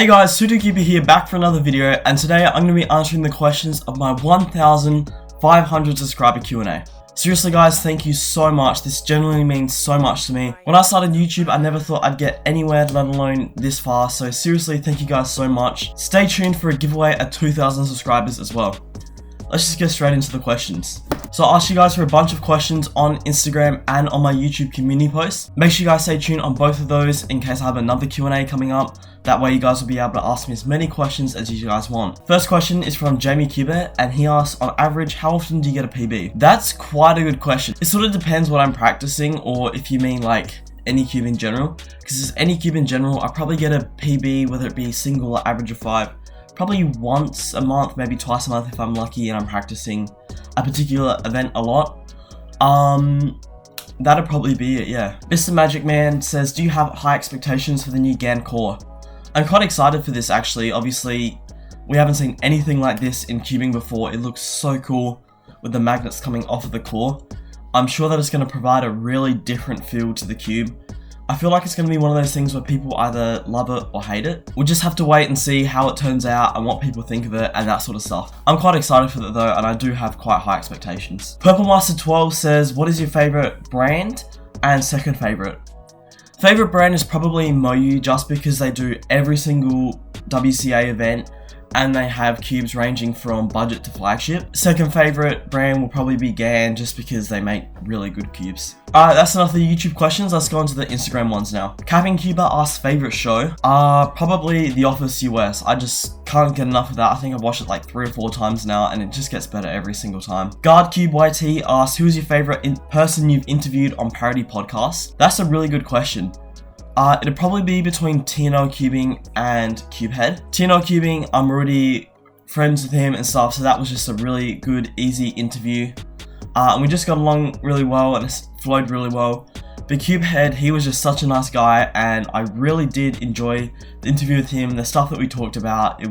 Hey guys, Sudu here back for another video, and today I'm going to be answering the questions of my 1,500 subscriber Q&A. Seriously guys, thank you so much. This genuinely means so much to me. When I started YouTube, I never thought I'd get anywhere, let alone this far, so seriously, thank you guys so much. Stay tuned for a giveaway at 2,000 subscribers as well. Let's just get straight into the questions. So I asked you guys for a bunch of questions on Instagram and on my YouTube community post. Make sure you guys stay tuned on both of those in case I have another Q&A coming up. That way you guys will be able to ask me as many questions as you guys want. First question is from Jamie Cuber, and he asks, on average, how often do you get a PB? That's quite a good question. It sort of depends what I'm practicing, or if you mean like any cube in general. Because as any cube in general, I probably get a PB, whether it be single or average of 5. Probably once a month, maybe twice a month if I'm lucky and I'm practicing a particular event a lot. That'd probably be it, yeah. Mr. Magic Man says, do you have high expectations for the new Gan Core? I'm quite excited for this actually. Obviously, we haven't seen anything like this in cubing before. It looks so cool with the magnets coming off of the core. I'm sure that it's going to provide a really different feel to the cube. I feel like it's going to be one of those things where people either love it or hate it. We'll just have to wait and see how it turns out and what people think of it and that sort of stuff. I'm quite excited for that though, and I do have quite high expectations. Purple Master 12 says, what is your favorite brand and second favorite? Favorite brand is probably Moyu, just because they do every single WCA event and they have cubes ranging from budget to flagship. Second favorite brand will probably be Gan, just because they make really good cubes. Alright, that's enough of the YouTube questions. Let's go on to the Instagram ones now. Capping Cuba asks, favorite show? Probably The Office US. I just can't get enough of that. I think I've watched it like 3 or 4 times now, and it just gets better every single time. GuardCube YT asks, who is your favorite person you've interviewed on parody podcasts? That's a really good question. It'd probably be between QnA Cubing and Cubehead. QnA Cubing, I'm already friends with him and stuff, so that was just a really good, easy interview. And we just got along really well and it flowed really well. But Cubehead, he was just such a nice guy, and I really did enjoy the interview with him, the stuff that we talked about.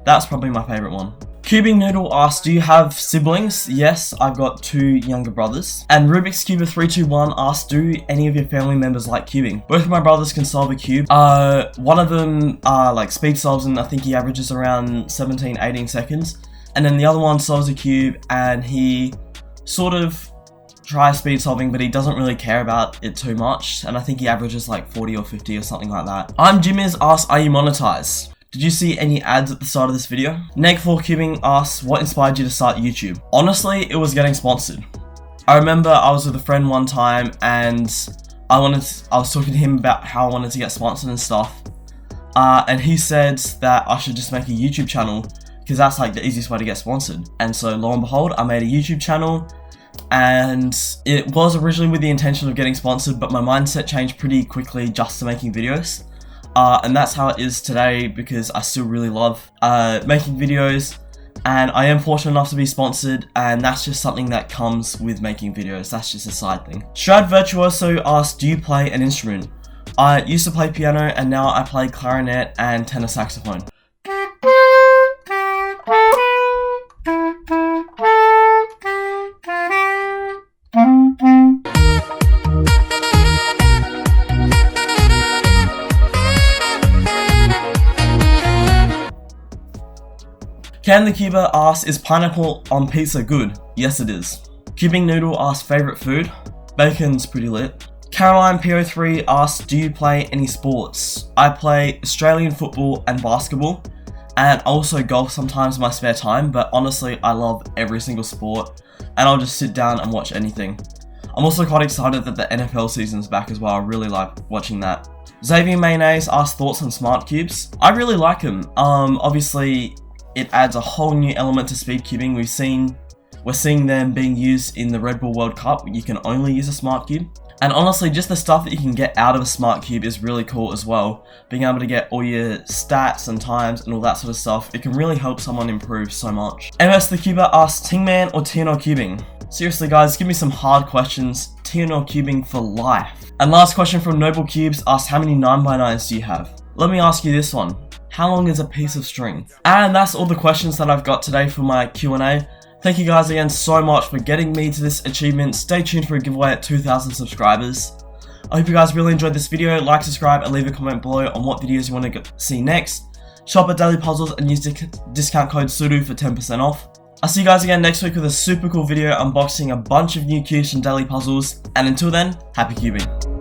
That's probably my favorite one. Cubing Noodle asks, do you have siblings? Yes, I've got 2 younger brothers. And Rubik's Cuber 321 asks, do any of your family members like cubing? Both of my brothers can solve a cube. One of them like speed solves, and I think he averages around 17-18 seconds. And then the other one solves a cube and he sort of tries speed solving, but he doesn't really care about it too much. And I think he averages like 40 or 50 or something like that. I'm Jimmy's asks, are you monetized? Did you see any ads at the start of this video? Neg4Cubing asks, what inspired you to start YouTube? Honestly, it was getting sponsored. I remember I was with a friend one time and I was talking to him about how I wanted to get sponsored and stuff. And he said that I should just make a YouTube channel because that's like the easiest way to get sponsored. And so lo and behold, I made a YouTube channel, and it was originally with the intention of getting sponsored, but my mindset changed pretty quickly just to making videos. And that's how it is today, because I still really love making videos, and I am fortunate enough to be sponsored, and that's just something that comes with making videos. That's just a side thing. Strad Virtuoso asks, do you play an instrument? I used to play piano, and now I play clarinet and tenor saxophone. Can the Cuber asks, is pineapple on pizza good? Yes it is. Cubing Noodle asks, favorite food? Bacon's pretty lit. Caroline PO3 asks, do you play any sports? I play Australian football and basketball, and also golf sometimes in my spare time, but honestly I love every single sport, and I'll just sit down and watch anything. I'm also quite excited that the NFL season's back as well. I really like watching that. Xavier Mayonnaise asks, thoughts on smart cubes? I really like them. Obviously it adds a whole new element to speed cubing. We're seeing them being used in the Red Bull World Cup. You can only use a smart cube. And honestly, just the stuff that you can get out of a smart cube is really cool as well. Being able to get all your stats and times and all that sort of stuff, it can really help someone improve so much. MS the Cuber asks, Tingman or QnA Cubing? Seriously guys, give me some hard questions. QnA Cubing for life. And last question from Noble Cubes asks, how many 9x9s do you have? Let me ask you this one. How long is a piece of string? And that's all the questions that I've got today for my Q&A. Thank you guys again so much for getting me to this achievement. Stay tuned for a giveaway at 2,000 subscribers. I hope you guys really enjoyed this video. Like, subscribe, and leave a comment below on what videos you want to see next. Shop at Daily Puzzles and use discount code Sudu for 10% off. I'll see you guys again next week with a super cool video unboxing a bunch of new cubes from Daily Puzzles. And until then, happy cubing.